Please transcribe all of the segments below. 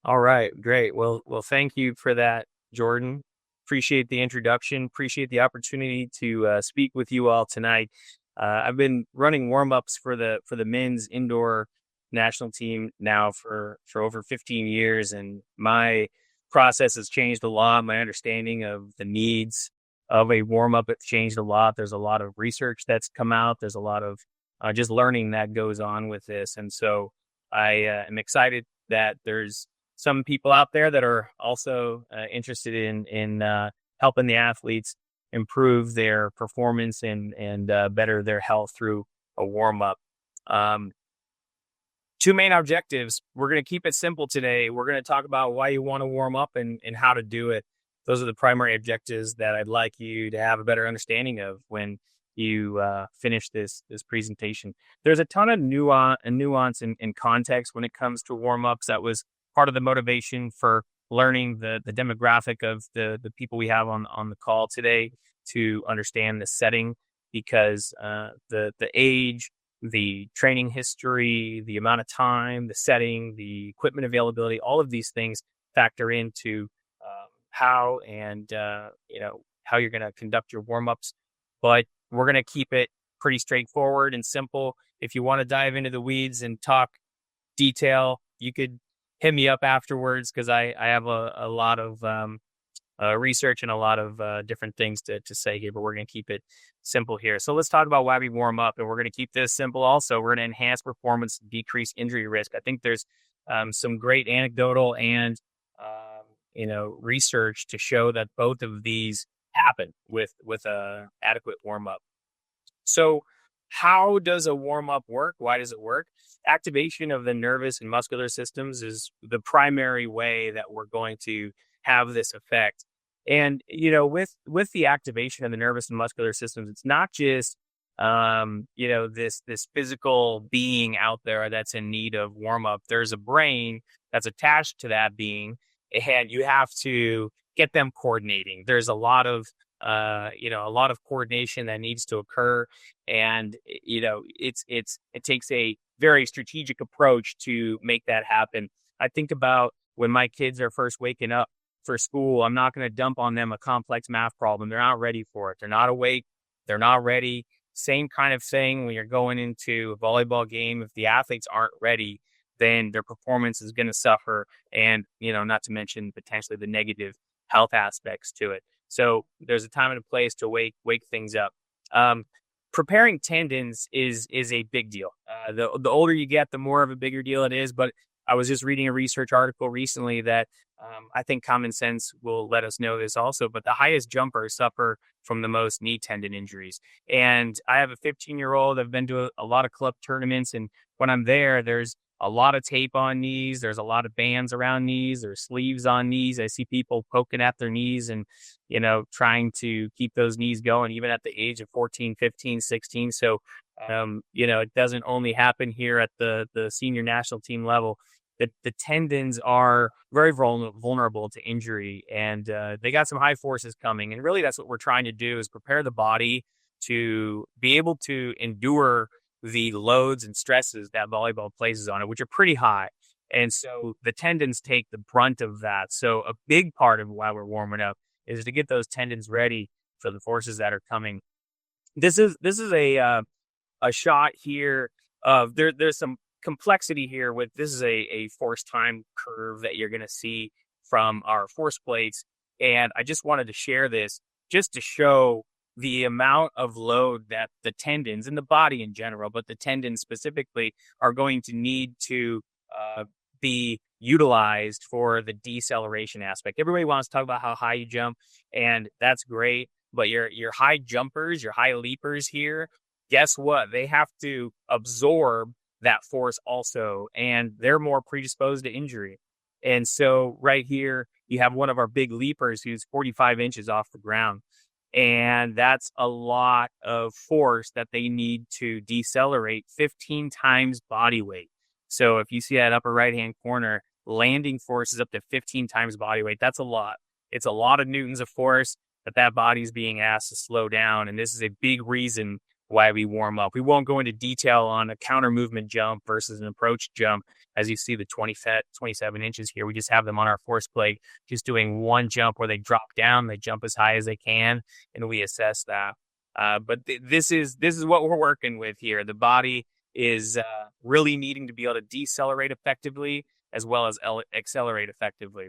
All right, great. Well, thank you for that, Jordan. Appreciate the introduction. Appreciate the opportunity to speak with you all tonight. I've been running warm-ups for the men's indoor national team now for over 15 years, and my process has changed a lot. My understanding of the needs of a warm-up has changed a lot. There's a lot of research that's come out. There's a lot of just learning that goes on with this, and so I am excited that there's some people out there that are also interested in helping the athletes improve their performance and better their health through a warm up. Um, Two main objectives. We're going to keep it simple today. We're going to talk about why you want to warm up and how to do it. Those are the primary objectives that I'd like you to have a better understanding of when you finish this presentation. There's a ton of nuance and context when it comes to warm ups. That was part of the motivation for learning the demographic of the people we have on the call today, to understand the setting, because the age, the training history, the amount of time, the setting, the equipment availability, all of these things factor into how and how you're going to conduct your warm-ups. But we're going to keep it pretty straightforward and simple. If you want to dive into the weeds and talk detail, you could hit me up afterwards, because I have a lot of research and a lot of different things to say here, but we're going to keep it simple here. So let's talk about why we warm up, and we're going to keep this simple also. We're going to enhance performance, decrease injury risk. I think there's some great anecdotal and research to show that both of these happen with a adequate warm up. So how does a warm up work? Why does it work? Activation of the nervous and muscular systems is the primary way that we're going to have this effect. And with the activation of the nervous and muscular systems, it's not just this physical being out there that's in need of warm up. There's a brain that's attached to that being, and you have to get them coordinating. There's a lot of coordination that needs to occur, and it takes a very strategic approach to make that happen. I think about when my kids are first waking up for school. I'm not going to dump on them a complex math problem. They're not ready for it. They're not awake. They're not ready. Same kind of thing when you're going into a volleyball game. If the athletes aren't ready, then their performance is going to suffer, and not to mention potentially the negative health aspects to it. So there's a time and a place to wake things up. Preparing tendons is a big deal. The older you get, the more of a bigger deal it is. But I was just reading a research article recently that I think common sense will let us know this also, but the highest jumpers suffer from the most knee tendon injuries. And I have a 15-year-old. I've been to a lot of club tournaments, and when I'm there's a lot of tape on knees. There's a lot of bands around knees. There's sleeves on knees. I see people poking at their knees and, trying to keep those knees going, even at the age of 14, 15, 16. So, it doesn't only happen here at the senior national team level. The tendons are very vulnerable to injury, and they got some high forces coming. And really, that's what we're trying to do, is prepare the body to be able to endure the loads and stresses that volleyball places on it, which are pretty high. And so the tendons take the brunt of that. So a big part of why we're warming up is to get those tendons ready for the forces that are coming. This is a shot here of there's some complexity here with this is a force time curve that you're going to see from our force plates. And I just wanted to share this just to show the amount of load that the tendons and the body in general, but the tendons specifically, are going to need to be utilized for the deceleration aspect. Everybody wants to talk about how high you jump, and that's great. But your high jumpers, your high leapers here, guess what? They have to absorb that force also, and they're more predisposed to injury. And so right here, you have one of our big leapers who's 45 inches off the ground. And that's a lot of force that they need to decelerate 15 times body weight. So if you see that upper right-hand corner, landing force is up to 15 times body weight. That's a lot. It's a lot of newtons of force that body's being asked to slow down. And this is a big reason why we warm up. We won't go into detail on a counter movement jump versus an approach jump, as you see the 27 inches here, we just have them on our force plate, just doing one jump where they drop down, they jump as high as they can, and we assess that. This is what we're working with here. The body is really needing to be able to decelerate effectively as well as accelerate effectively.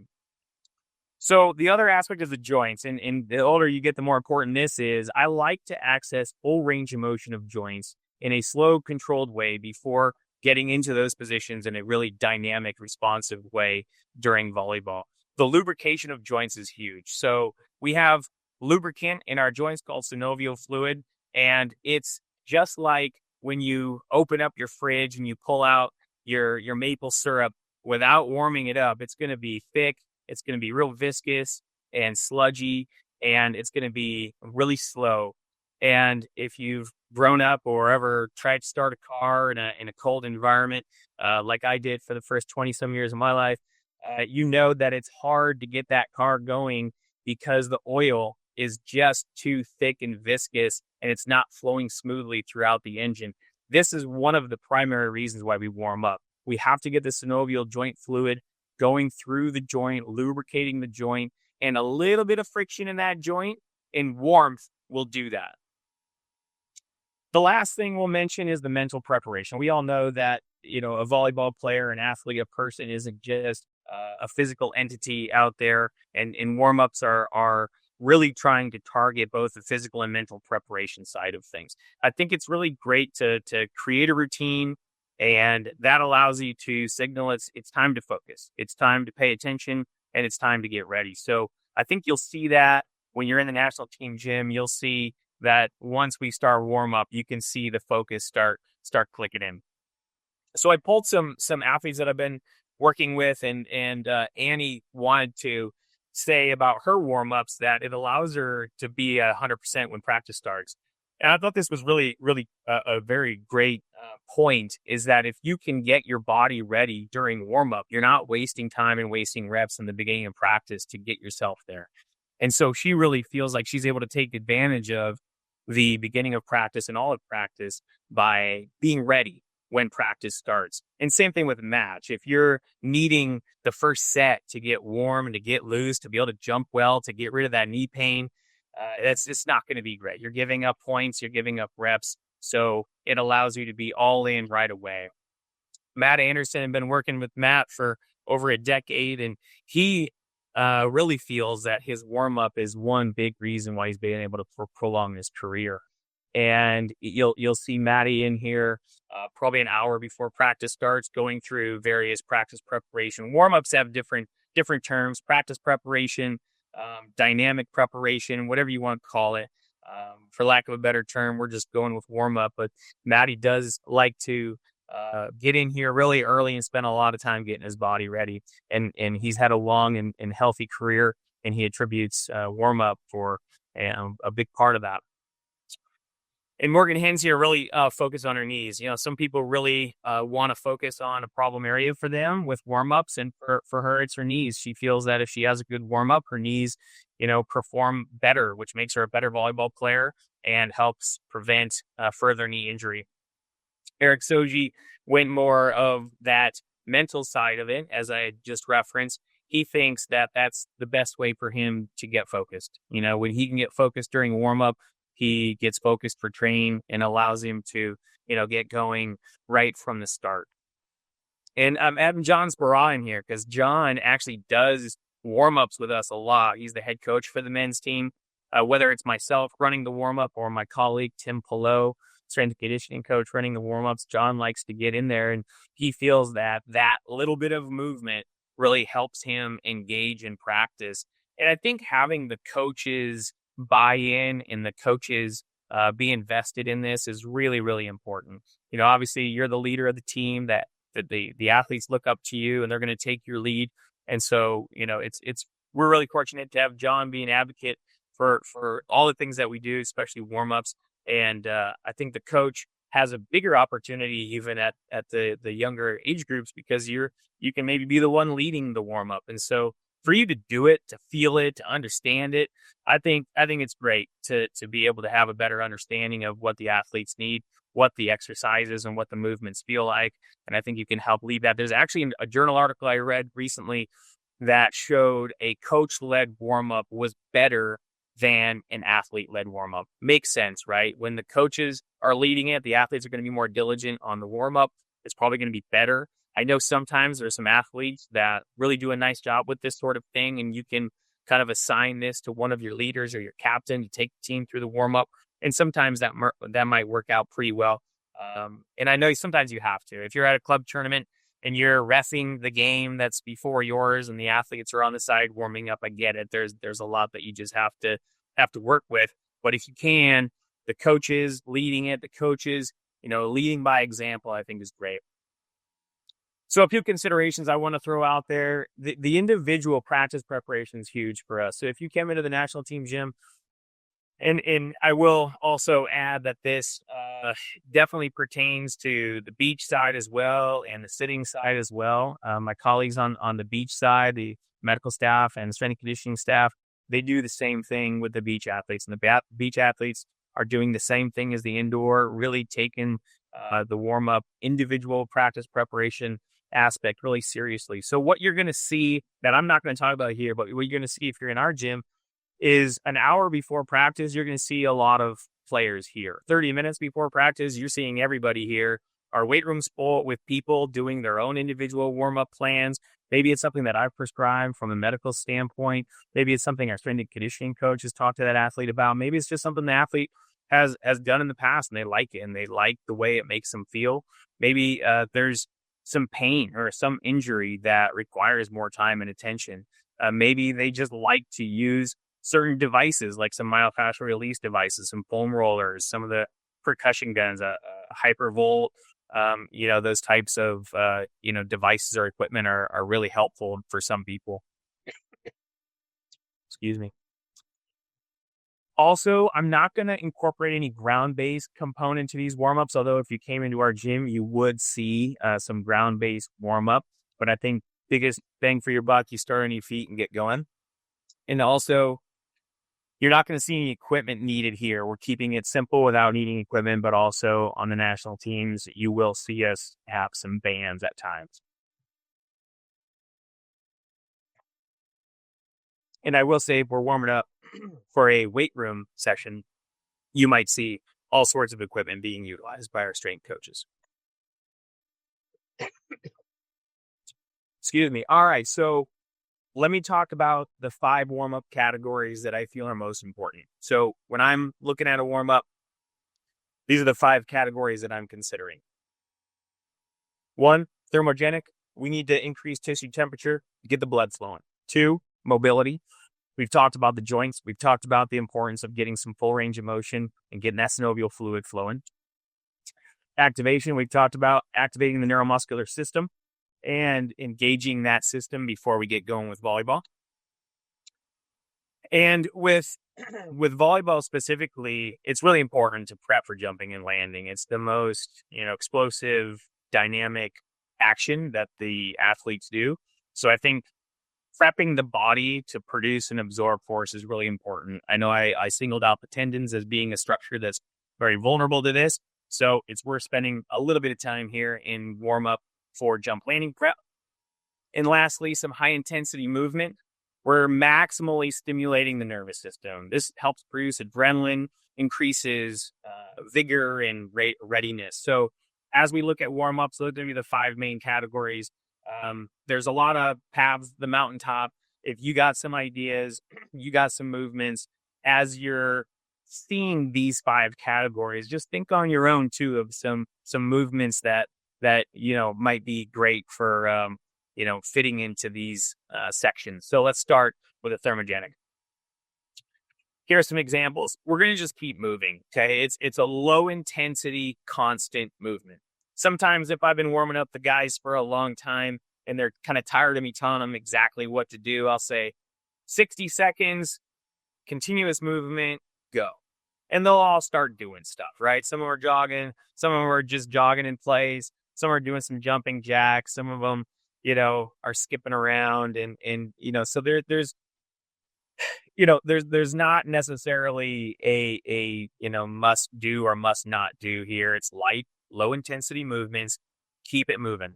So the other aspect is the joints, and the older you get, the more important this is. I like to access full range of motion of joints in a slow, controlled way before getting into those positions in a really dynamic, responsive way during volleyball. The lubrication of joints is huge. So we have lubricant in our joints called synovial fluid, and it's just like when you open up your fridge and you pull out your maple syrup without warming it up. It's going to be thick, it's going to be real viscous and sludgy, and it's going to be really slow. And if you've grown up or ever tried to start a car in a cold environment, like I did for the first 20 some years of my life, you know that it's hard to get that car going because the oil is just too thick and viscous, and it's not flowing smoothly throughout the engine. This is one of the primary reasons why we warm up. We have to get the synovial joint fluid going through the joint, lubricating the joint, and a little bit of friction in that joint and warmth will do that. The last thing we'll mention is the mental preparation. We all know that, a volleyball player, an athlete, a person isn't just a physical entity out there, and warm-ups are really trying to target both the physical and mental preparation side of things. I think it's really great to create a routine, and that allows you to signal it's time to focus, it's time to pay attention, and it's time to get ready. So I think you'll see that when you're in the national team gym. You'll see that once we start warm up, you can see the focus start clicking in. So I pulled some athletes that I've been working with, and Annie wanted to say about her warm-ups that it allows her to be 100% when practice starts. And I thought this was really, really a very great point, is that if you can get your body ready during warm-up, you're not wasting time and wasting reps in the beginning of practice to get yourself there. And so she really feels like she's able to take advantage of the beginning of practice and all of practice by being ready when practice starts. And same thing with a match. If you're needing the first set to get warm and to get loose, to be able to jump well, to get rid of that knee pain, that's just not going to be great. You're giving up points, you're giving up reps. So it allows you to be all in right away. Matt Anderson had been working with Matt for over a decade, and he really feels that his warm-up is one big reason why he's been able to prolong his career. And you'll see Maddie in here probably an hour before practice starts, going through various practice preparation. Warm-ups have different terms: practice preparation, dynamic preparation, whatever you want to call it. For lack of a better term, we're just going with warm-up. But Maddie does like to get in here really early and spend a lot of time getting his body ready. And he's had a long and healthy career, and he attributes warm-up for a big part of that. And Morgan Haynes here really focused on her knees. Some people really want to focus on a problem area for them with warm-ups, and for her, it's her knees. She feels that if she has a good warm-up, her knees, perform better, which makes her a better volleyball player and helps prevent further knee injury. Eric Sogu went more of that mental side of it, as I had just referenced. He thinks that that's the best way for him to get focused. When he can get focused during warm-up, he gets focused for training and allows him to, get going right from the start. And I'm adding John Sbarra in here because John actually does warm-ups with us a lot. He's the head coach for the men's team. Whether it's myself running the warm-up or my colleague, Tim Pillow, strength and conditioning coach, running the warm-ups, John likes to get in there, and he feels that little bit of movement really helps him engage in practice. And I think having the coaches buy in and the coaches be invested in this is really, really important. Obviously you're the leader of the team, that the athletes look up to you and they're going to take your lead. And so, we're really fortunate to have John be an advocate for all the things that we do, especially warm-ups. And I think the coach has a bigger opportunity even at the younger age groups, because you can maybe be the one leading the warm-up. And so for you to do it, to feel it, to understand it, I think it's great to be able to have a better understanding of what the athletes need. what the exercises and what the movements feel like. And I think you can help lead that. There's actually a journal article I read recently that showed a coach-led warm-up was better than an athlete-led warm-up. Makes sense, right? When the coaches are leading it, the athletes are going to be more diligent on the warm-up. It's probably going to be better. I know sometimes there's some athletes that really do a nice job with this sort of thing, and you can kind of assign this to one of your leaders or your captain to take the team through the warm-up. And sometimes that might work out pretty well. And I know sometimes you have to. If you're at a club tournament and you're reffing the game that's before yours and the athletes are on the side warming up, I get it. There's a lot that you just have to work with. But if you can, the coaches leading it, the coaches, leading by example, I think is great. So a few considerations I want to throw out there. The individual practice preparation is huge for us. So if you came into the national team gym, and I will also add that this definitely pertains to the beach side as well and the sitting side as well. My colleagues on the beach side, the medical staff and strength and conditioning staff, they do the same thing with the beach athletes. And the beach athletes are doing the same thing as the indoor, really taking the warm-up individual practice preparation aspect really seriously. So what you're going to see that I'm not going to talk about here, but what you're going to see if you're in our gym is an hour before practice, you're going to see a lot of players here. 30 minutes before practice, you're seeing everybody here. Our weight room's full with people doing their own individual warm-up plans. Maybe it's something that I've prescribed from a medical standpoint. Maybe it's something our strength and conditioning coach has talked to that athlete about. Maybe it's just something the athlete has done in the past and they like it and they like the way it makes them feel. Maybe there's some pain or some injury that requires more time and attention. Maybe they just like to use certain devices like some myofascial release devices, some foam rollers, some of the percussion guns, hypervolt, those types of, devices or equipment are really helpful for some people. Excuse me. Also, I'm not going to incorporate any ground-based component to these warm-ups, although if you came into our gym, you would see some ground-based warm-up. But I think biggest bang for your buck, you start on your feet and get going. And also, you're not going to see any equipment needed here. We're keeping it simple without needing equipment, but also on the national teams, you will see us have some bands at times. And I will say, if we're warming up for a weight room session, you might see all sorts of equipment being utilized by our strength coaches. Excuse me. All right. So let me talk about the 5 warm-up categories that I feel are most important. So when I'm looking at a warm-up, these are the 5 categories that I'm considering. 1, thermogenic. We need to increase tissue temperature to get the blood flowing. 2, mobility. We've talked about the joints. We've talked about the importance of getting some full range of motion and getting that synovial fluid flowing. Activation. We've talked about activating the neuromuscular system and engaging that system before we get going with volleyball. And with volleyball specifically, it's really important to prep for jumping and landing. It's the most, explosive, dynamic action that the athletes do. So I think prepping the body to produce and absorb force is really important. I know I singled out the tendons as being a structure that's very vulnerable to this. So it's worth spending a little bit of time here in warm up for jump landing prep. And lastly, some high intensity movement. We're maximally stimulating the nervous system. This helps produce adrenaline, increases vigor and readiness. So as we look at warm-ups, those are going to be the 5 main categories. There's a lot of paths, the mountaintop. If you got some ideas, you got some movements, as you're seeing these 5 categories, just think on your own too of some movements that might be great for fitting into these sections. So let's start with a thermogenic. Here are some examples. We're going to just keep moving. Okay, it's a low intensity, constant movement. Sometimes if I've been warming up the guys for a long time and they're kind of tired of me telling them exactly what to do, I'll say 60 seconds, continuous movement, go. And they'll all start doing stuff, right? Some of them are jogging. Some of them are just jogging in place. Some are doing some jumping jacks. Some of them, are skipping around. And so there's, there's not necessarily a must do or must not do here. It's light, low intensity movements. Keep it moving.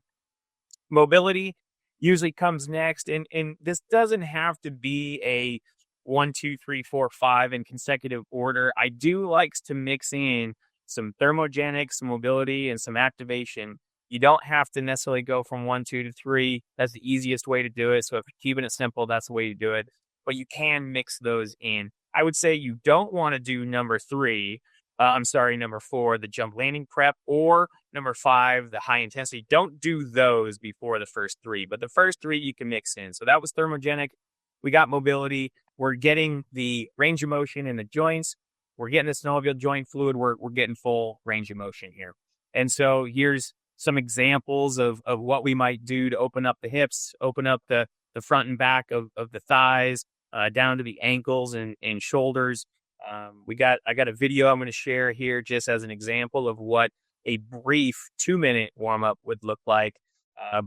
Mobility usually comes next, and this doesn't have to be a 1, 2, 3, 4, 5 in consecutive order. I do likes to mix in some thermogenic, some mobility, and some activation. You don't have to necessarily go from 1, 2 to 3. That's the easiest way to do it. So if you're keeping it simple, that's the way to do it. But you can mix those in. I would say you don't want to do number 4, the jump landing prep, or number 5, the high intensity. Don't do those before the first 3, but the first 3 you can mix in. So that was thermogenic. We got mobility. We're getting the range of motion in the joints. We're getting the synovial joint fluid. We're getting full range of motion here. And so here's some examples of what we might do to open up the hips, open up the front and back of the thighs, down to the ankles and shoulders. I got a video I'm going to share here just as an example of what a brief 2-minute warm-up would look like.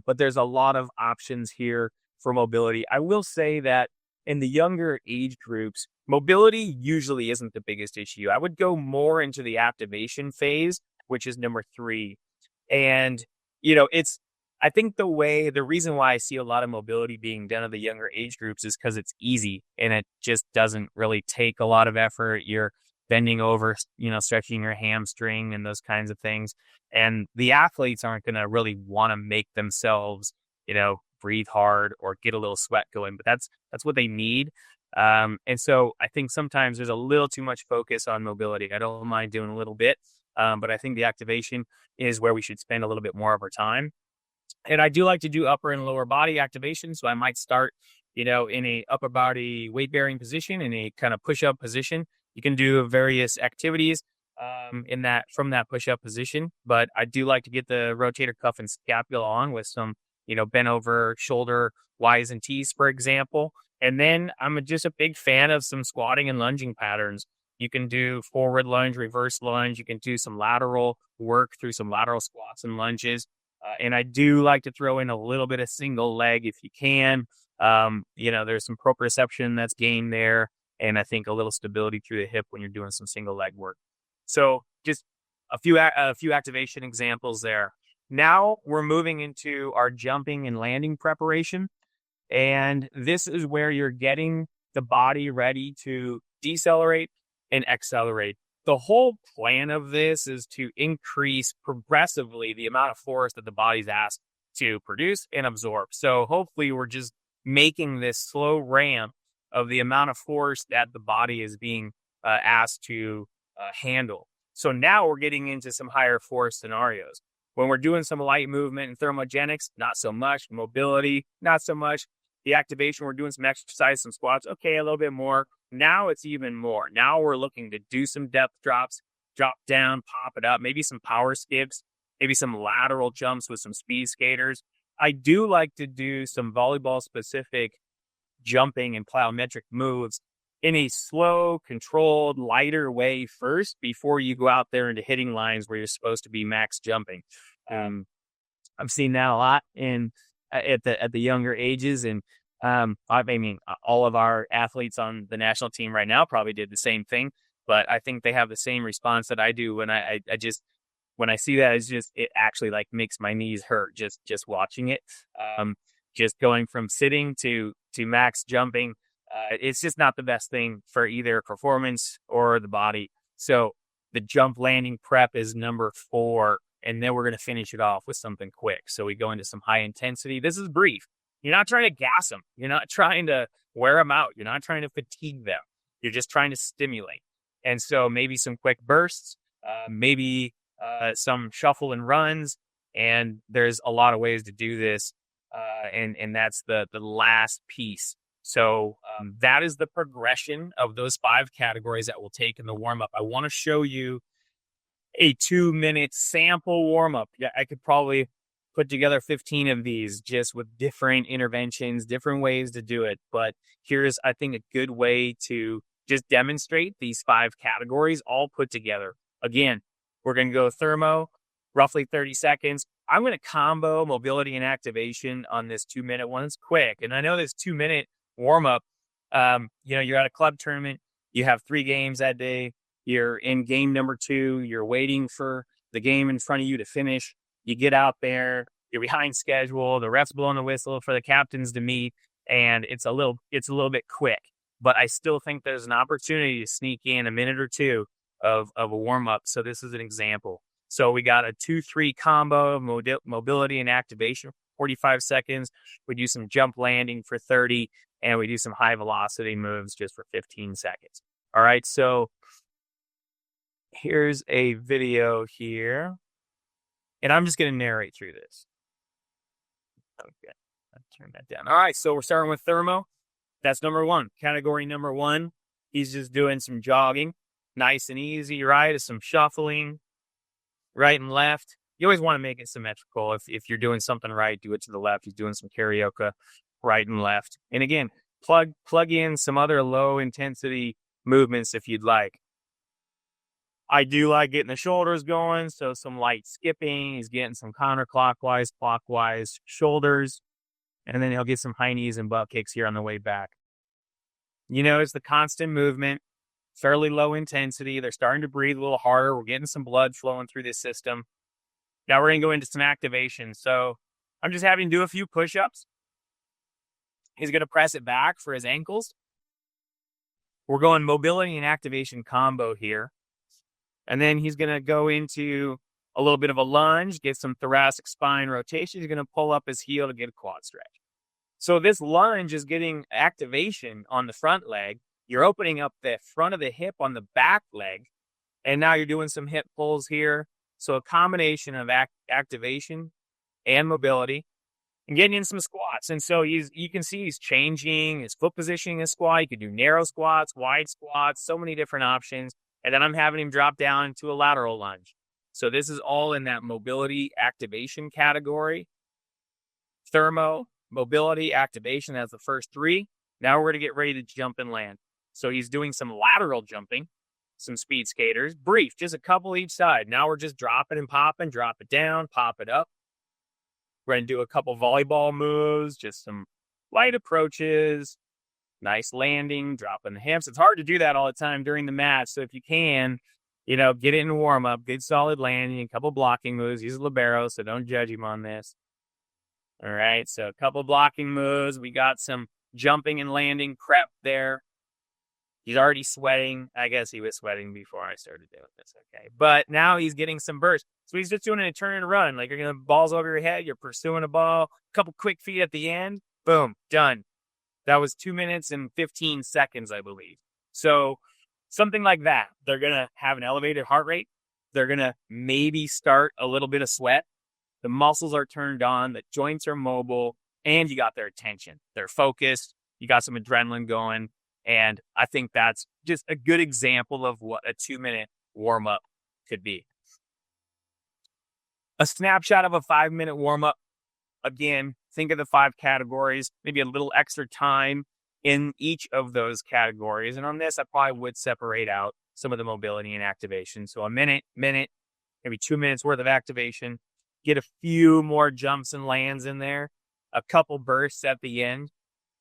But there's a lot of options here for mobility. I will say that in the younger age groups, mobility usually isn't the biggest issue. I would go more into the activation phase, which is number 3. And, I think the reason why I see a lot of mobility being done at the younger age groups is because it's easy and it just doesn't really take a lot of effort. You're bending over, stretching your hamstring and those kinds of things. And the athletes aren't going to really want to make themselves, breathe hard or get a little sweat going, but that's what they need. And so I think sometimes there's a little too much focus on mobility. I don't mind doing a little bit, but I think the activation is where we should spend a little bit more of our time. And I do like to do upper and lower body activation. So I might start, in a upper body weight bearing position, in a kind of push up position. You can do various activities from that push up position. But I do like to get the rotator cuff and scapula on with some, bent over shoulder Ys and Ts, for example. And then I'm just a big fan of some squatting and lunging patterns. You can do forward lunge, reverse lunge. You can do some lateral work through some lateral squats and lunges. And I do like to throw in a little bit of single leg if you can. There's some proprioception that's gained there. And I think a little stability through the hip when you're doing some single leg work. So just a few activation examples there. Now we're moving into our jumping and landing preparation. And this is where you're getting the body ready to decelerate and accelerate. The whole plan of this is to increase progressively the amount of force that the body's asked to produce and absorb. So hopefully we're just making this slow ramp of the amount of force that the body is being asked to handle. So now we're getting into some higher force scenarios. When we're doing some light movement and thermogenics, not so much. Mobility, not so much. The activation, we're doing some exercise, some squats, okay, a little bit more. Now it's even more. Now we're looking to do some depth drops, drop down, pop it up, maybe some power skips, maybe some lateral jumps with some speed skaters. I do like to do some volleyball specific jumping and plyometric moves in a slow, controlled, lighter way first before you go out there into hitting lines where you're supposed to be max jumping. I've seen that a lot at the younger ages, and all of our athletes on the national team right now probably did the same thing. But I think they have the same response that I do when when I see that. It actually like makes my knees hurt just watching it. Just going from sitting to max jumping. It's just not the best thing for either performance or the body. So the jump landing prep is number 4. And then we're going to finish it off with something quick. So we go into some high intensity. This is brief. You're not trying to gas them. You're not trying to wear them out. You're not trying to fatigue them. You're just trying to stimulate. And so maybe some quick bursts, maybe some shuffle and runs. And there's a lot of ways to do this. And that's the last piece. So that is the progression of those 5 categories that we'll take in the warm-up. I want to show you a 2-minute sample warm-up. Yeah, I could probably put together 15 of these just with different interventions, different ways to do it. But here's, I think, a good way to just demonstrate these 5 categories all put together. Again, we're going to go thermo, roughly 30 seconds. I'm going to combo mobility and activation on this 2-minute one. It's quick. And I know this 2-minute warm-up You're at a club tournament, you have 3 games that day, you're in game number 2, you're waiting for the game in front of you to finish. You get out there, you're behind schedule, the ref's blowing the whistle for the captains to meet, and it's a little bit quick. But I still think there's an opportunity to sneak in a minute or 2 of a warm-up. So this is an example. So we got a 2-3 combo of mobility and activation, 45 seconds. We do some jump landing for 30, and we do some high velocity moves just for 15 seconds. All right, so here's a video here, and I'm just going to narrate through this. Okay, I'll turn that down. All right, so we're starting with thermo. That's number 1. Category number 1, he's just doing some jogging, nice and easy, right? Some shuffling, right and left. You always want to make it symmetrical. If you're doing something right, do it to the left. He's doing some karaoke, right and left. And again, plug in some other low intensity movements if you'd like. I do like getting the shoulders going, so some light skipping. He's getting some counterclockwise, clockwise shoulders. And then he'll get some high knees and butt kicks here on the way back. You notice the constant movement, fairly low intensity. They're starting to breathe a little harder. We're getting some blood flowing through the system. Now we're going to go into some activation. So I'm just having to do a few push-ups. He's going to press it back for his ankles. We're going mobility and activation combo here. And then he's going to go into a little bit of a lunge, get some thoracic spine rotation. He's going to pull up his heel to get a quad stretch. So this lunge is getting activation on the front leg. You're opening up the front of the hip on the back leg. And now you're doing some hip pulls here. So a combination of activation and mobility and getting in some squats. And so you can see he's changing his foot positioning in his squat. You can do narrow squats, wide squats, so many different options. And then I'm having him drop down into a lateral lunge. So this is all in that mobility activation category. Thermo, mobility, activation, that's the first 3. Now we're going to get ready to jump and land. So he's doing some lateral jumping, some speed skaters, brief, just a couple each side. Now we're just dropping and popping, drop it down, pop it up. We're going to do a couple volleyball moves, just some light approaches, nice landing, dropping the hips. It's hard to do that all the time during the match. So if you can, get it in warm up, good solid landing, a couple blocking moves. He's a libero, so don't judge him on this. All right, so a couple blocking moves. We got some jumping and landing prep there. He's already sweating. I guess he was sweating before I started doing this. Okay, but now he's getting some burst. So he's just doing a turn and run. Like you're going to balls over your head. You're pursuing a ball. A couple quick feet at the end. Boom, done. That was 2 minutes and 15 seconds, I believe. So something like that. They're going to have an elevated heart rate. They're going to maybe start a little bit of sweat. The muscles are turned on. The joints are mobile. And you got their attention. They're focused. You got some adrenaline going. And I think that's just a good example of what a 2-minute warm-up could be. A snapshot of a 5-minute warm-up. Again, think of the 5 categories, maybe a little extra time in each of those categories. And on this, I probably would separate out some of the mobility and activation. So a minute, maybe 2 minutes worth of activation. Get a few more jumps and lands in there, a couple bursts at the end.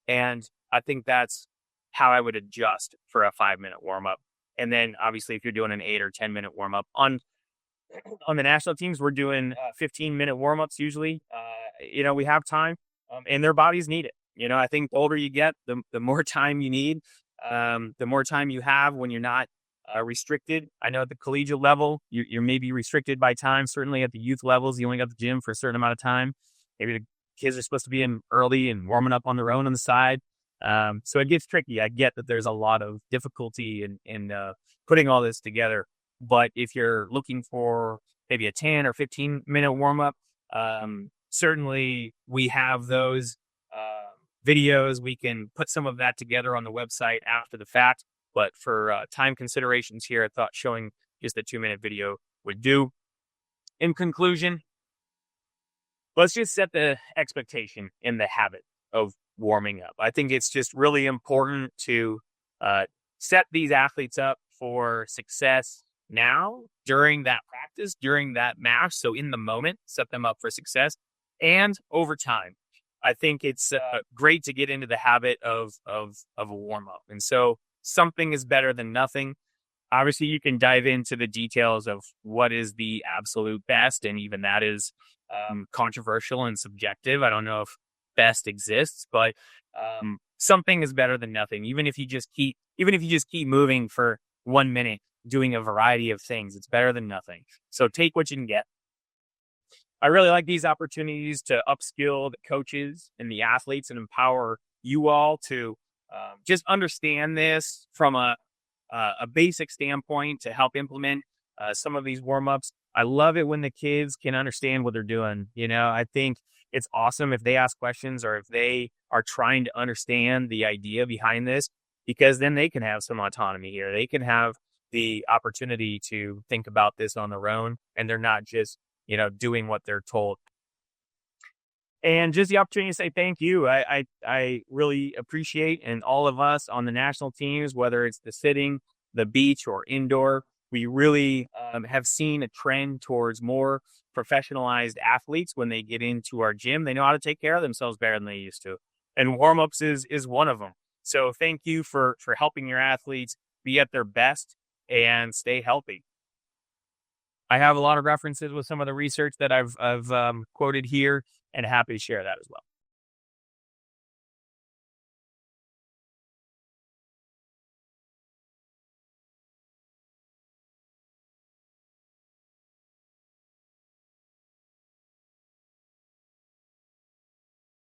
And I think that's how I would adjust for a 5-minute warm-up. And then obviously if you're doing an 8 or 10-minute warm-up on the national teams, we're doing 15-minute warm-ups usually. We have time and their bodies need it. I think the older you get, the more time you need, the more time you have when you're not restricted. I know at the collegiate level, you're maybe restricted by time. Certainly at the youth levels, you only got the gym for a certain amount of time. Maybe the kids are supposed to be in early and warming up on their own on the side. So it gets tricky. I get that there's a lot of difficulty in putting all this together. But if you're looking for maybe a 10 or 15-minute warm-up, certainly we have those videos. We can put some of that together on the website after the fact. But for time considerations here, I thought showing just a 2-minute video would do. In conclusion, let's just set the expectation in the habit of warming up. I think it's just really important to set these athletes up for success now, during that practice, during that match. So in the moment, set them up for success and over time. I think it's great to get into the habit of a warm up. And so something is better than nothing. Obviously, you can dive into the details of what is the absolute best, and even that is controversial and subjective. I don't know if best exists, but something is better than nothing. Even if you just keep moving for 1 minute, doing a variety of things, it's better than nothing. So take what you can get. I really like these opportunities to upskill the coaches and the athletes and empower you all to just understand this from a basic standpoint to help implement some of these warm ups. I love it when the kids can understand what they're doing. I think it's awesome if they ask questions or if they are trying to understand the idea behind this, because then they can have some autonomy here. They can have the opportunity to think about this on their own, and they're not just, doing what they're told. And just the opportunity to say thank you. I really appreciate, and all of us on the national teams, whether it's the sitting, the beach, or indoor, we really have seen a trend towards more professionalized athletes. When they get into our gym, they know how to take care of themselves better than they used to. And warm-ups is one of them. So thank you for helping your athletes be at their best and stay healthy. I have a lot of references with some of the research that I've quoted here, and happy to share that as well.